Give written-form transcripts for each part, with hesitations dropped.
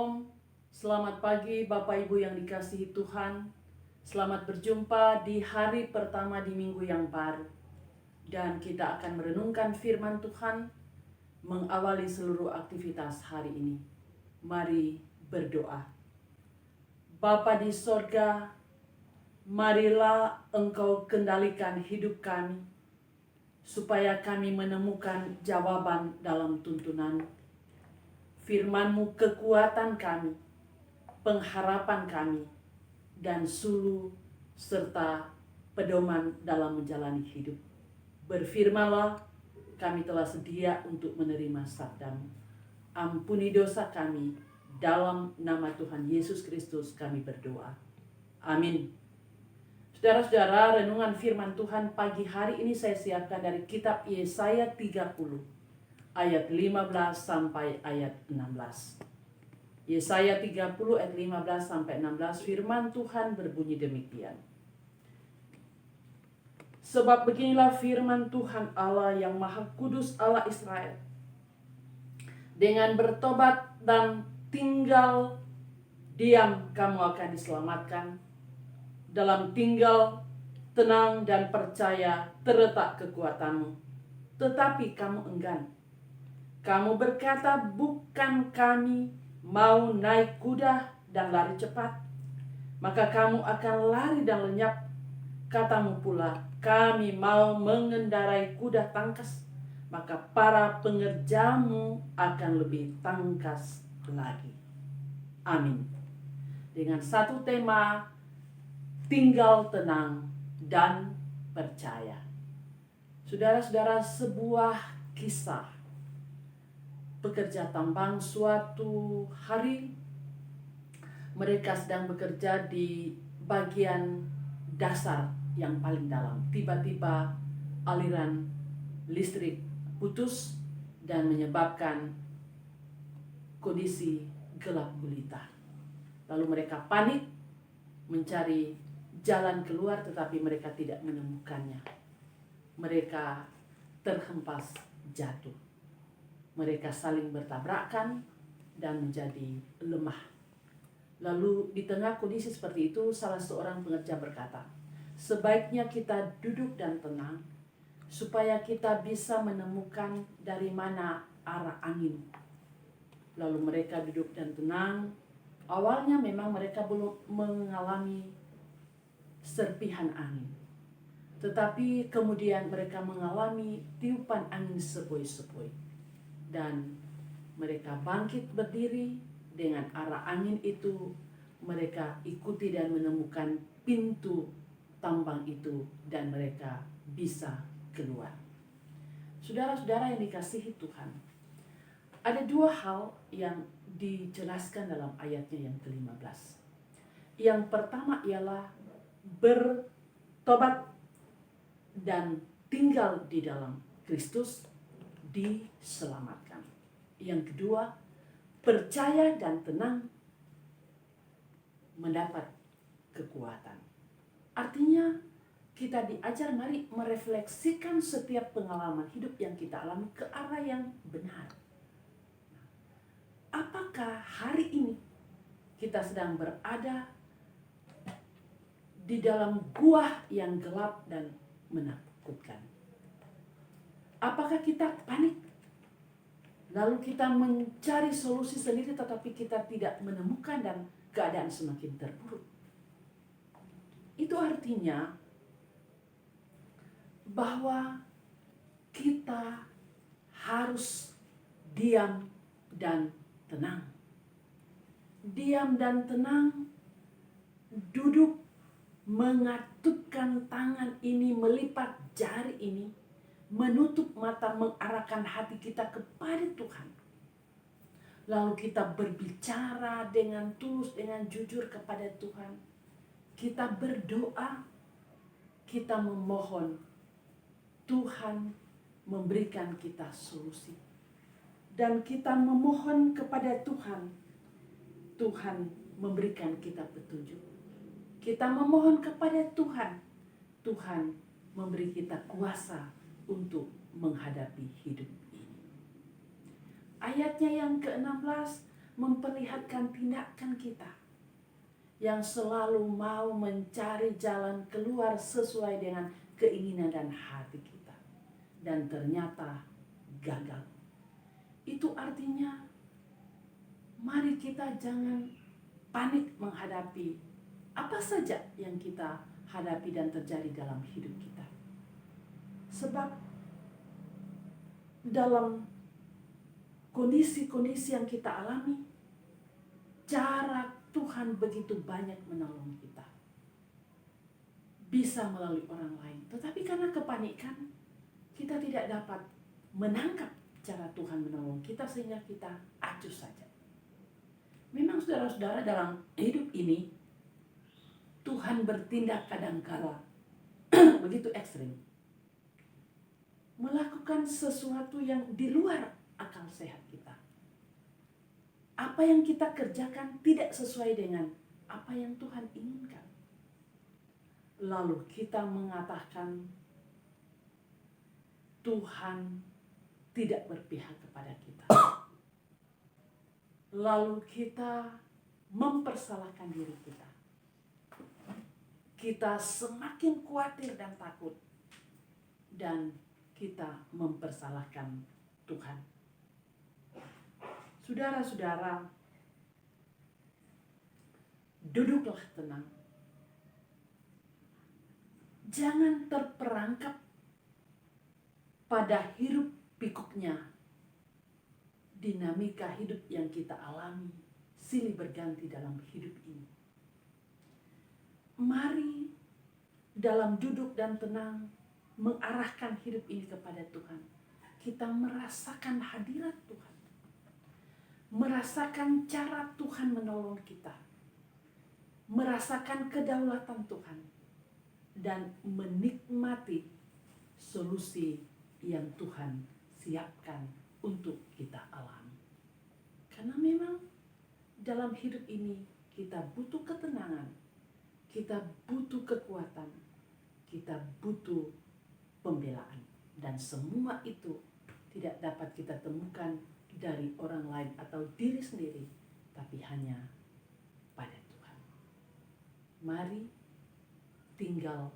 Shalom, selamat pagi Bapak Ibu yang dikasihi Tuhan. Selamat berjumpa di hari pertama di minggu yang baru. Dan kita akan merenungkan firman Tuhan, mengawali seluruh aktivitas hari ini. Mari berdoa. Bapa di sorga, marilah Engkau kendalikan hidup kami, supaya kami menemukan jawaban dalam tuntunan. Firman-Mu kekuatan kami, pengharapan kami, dan suluh serta pedoman dalam menjalani hidup. Berfirmanlah, kami telah sedia untuk menerima sabda-Mu. Ampuni dosa kami, dalam nama Tuhan Yesus Kristus kami berdoa. Amin. Saudara-saudara, renungan firman Tuhan pagi hari ini saya siapkan dari kitab Yesaya 30. Ayat 15 sampai ayat 16. Yesaya 30 ayat 15 sampai 16, firman Tuhan berbunyi demikian. Sebab beginilah firman Tuhan Allah yang Maha Kudus, Allah Israel. Dengan bertobat dan tinggal diam kamu akan diselamatkan. Dalam tinggal tenang dan percaya terletak kekuatanmu. Tetapi kamu enggan. Kamu berkata, bukan kami mau naik kuda dan lari cepat. Maka kamu akan lari dan lenyap. Katamu pula, kami mau mengendarai kuda tangkas. Maka para pengerjamu akan lebih tangkas lagi. Amin. Dengan satu tema, tinggal tenang dan percaya. Saudara-saudara, sebuah kisah. Pekerja tambang suatu hari mereka sedang bekerja di bagian dasar yang paling dalam. Tiba-tiba aliran listrik putus dan menyebabkan kondisi gelap gulita. Lalu mereka panik mencari jalan keluar, tetapi mereka tidak menemukannya. Mereka terhempas jatuh. Mereka saling bertabrakan dan menjadi lemah. Lalu di tengah kondisi seperti itu, salah seorang pengerja berkata, sebaiknya kita duduk dan tenang, supaya kita bisa menemukan dari mana arah angin. Lalu mereka duduk dan tenang. Awalnya memang mereka belum mengalami serpihan angin. Tetapi kemudian mereka mengalami tiupan angin sepoi-sepoi. Dan mereka bangkit berdiri dengan arah angin itu. Mereka ikuti dan menemukan pintu tambang itu dan mereka bisa keluar. Saudara-saudara yang dikasihi Tuhan, ada dua hal yang dijelaskan dalam ayatnya yang ke-15. Yang pertama ialah bertobat dan tinggal di dalam Kristus, diselamatkan. Yang kedua, percaya dan tenang, mendapat kekuatan. Artinya kita diajar mari merefleksikan setiap pengalaman hidup yang kita alami ke arah yang benar. Apakah hari ini kita sedang berada di dalam gua yang gelap dan menakutkan? Apakah kita panik? Lalu kita mencari solusi sendiri tetapi kita tidak menemukan dan keadaan semakin terburuk. Itu artinya bahwa kita harus diam dan tenang. Diam dan tenang, duduk mengatupkan tangan ini, melipat jari ini, menutup mata, mengarahkan hati kita kepada Tuhan. Lalu kita berbicara dengan tulus, dengan jujur kepada Tuhan. Kita berdoa, kita memohon Tuhan memberikan kita solusi. Dan kita memohon kepada Tuhan, Tuhan memberikan kita petunjuk. Kita memohon kepada Tuhan, Tuhan memberi kita kuasa untuk menghadapi hidup ini. Ayatnya yang ke-16, memperlihatkan tindakan kita yang selalu mau mencari jalan keluar sesuai dengan keinginan dan hati kita, dan ternyata gagal. Itu artinya mari kita jangan panik menghadapi apa saja yang kita hadapi dan terjadi dalam hidup kita. Sebab dalam kondisi-kondisi yang kita alami, cara Tuhan begitu banyak menolong kita. Bisa melalui orang lain. Tetapi karena kepanikan, kita tidak dapat menangkap cara Tuhan menolong kita sehingga kita acuh saja. Memang saudara-saudara, dalam hidup ini Tuhan bertindak kadangkala begitu ekstrim. Melakukan sesuatu yang di luar akal sehat kita. Apa yang kita kerjakan tidak sesuai dengan apa yang Tuhan inginkan. Lalu kita mengatakan Tuhan tidak berpihak kepada kita. Lalu kita mempersalahkan diri kita. Kita semakin khawatir dan takut. Dan kita mempersalahkan Tuhan. Saudara-saudara, duduklah tenang. Jangan terperangkap pada hiruk pikuknya dinamika hidup yang kita alami, silih berganti dalam hidup ini. Mari dalam duduk dan tenang mengarahkan hidup ini kepada Tuhan. Kita merasakan hadirat Tuhan. Merasakan cara Tuhan menolong kita. Merasakan kedaulatan Tuhan. Dan menikmati solusi yang Tuhan siapkan untuk kita alami. Karena memang dalam hidup ini kita butuh ketenangan. Kita butuh kekuatan. Kita butuh pembelaan. Dan semua itu tidak dapat kita temukan dari orang lain atau diri sendiri, tapi hanya pada Tuhan. Mari tinggal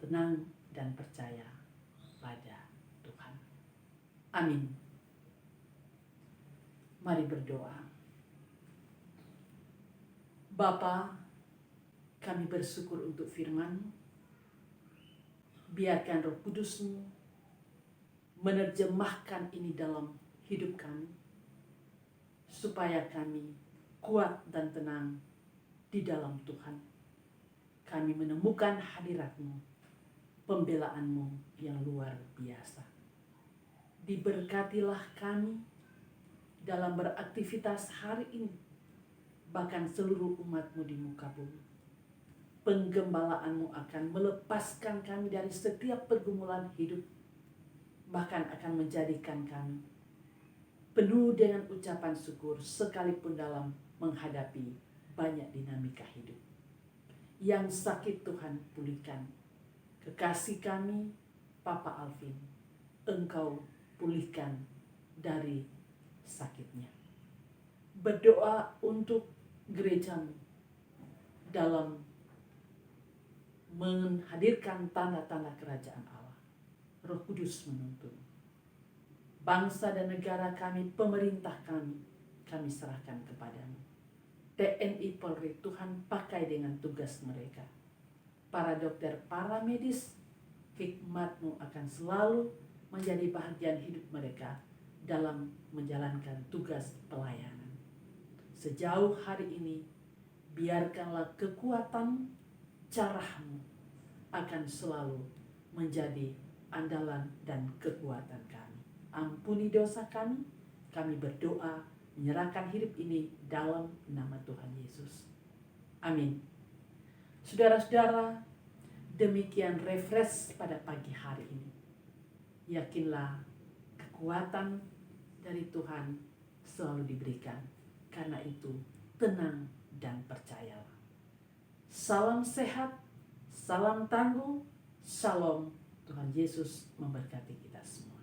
tenang dan percaya pada Tuhan. Amin. Mari berdoa. Bapa, kami bersyukur untuk firman-Mu. Biarkan Roh Kudus-Mu menerjemahkan ini dalam hidup kami, supaya kami kuat dan tenang di dalam Tuhan. Kami menemukan hadirat-Mu, pembelaan-Mu yang luar biasa. Diberkatilah kami dalam beraktivitas hari ini, bahkan seluruh umat-Mu di muka bumi. Penggembalaan-Mu akan melepaskan kami dari setiap pergumulan hidup, bahkan akan menjadikan kami penuh dengan ucapan syukur sekalipun dalam menghadapi banyak dinamika hidup. Yang sakit Tuhan pulihkan. Kekasih kami, Papa Alvin, Engkau pulihkan dari sakitnya. Berdoa untuk gereja-Mu dalam menghadirkan tanda-tanda kerajaan Allah. Roh Kudus menuntun. Bangsa dan negara kami, pemerintah kami serahkan kepadamu. TNI Polri, Tuhan pakai dengan tugas mereka. Para dokter, para medis, hikmat-Mu akan selalu menjadi bahagian hidup mereka dalam menjalankan tugas pelayanan. Sejauh hari ini, biarkanlah kekuatan cara-Mu akan selalu menjadi andalan dan kekuatan kami. Ampuni dosa kami berdoa, menyerahkan hidup ini dalam nama Tuhan Yesus. Amin. Saudara-saudara, demikian refresh pada pagi hari ini. Yakinlah kekuatan dari Tuhan selalu diberikan. Karena itu, tenang dan percayalah. Salam sehat, salam tangguh, shalom. Tuhan Yesus memberkati kita semua.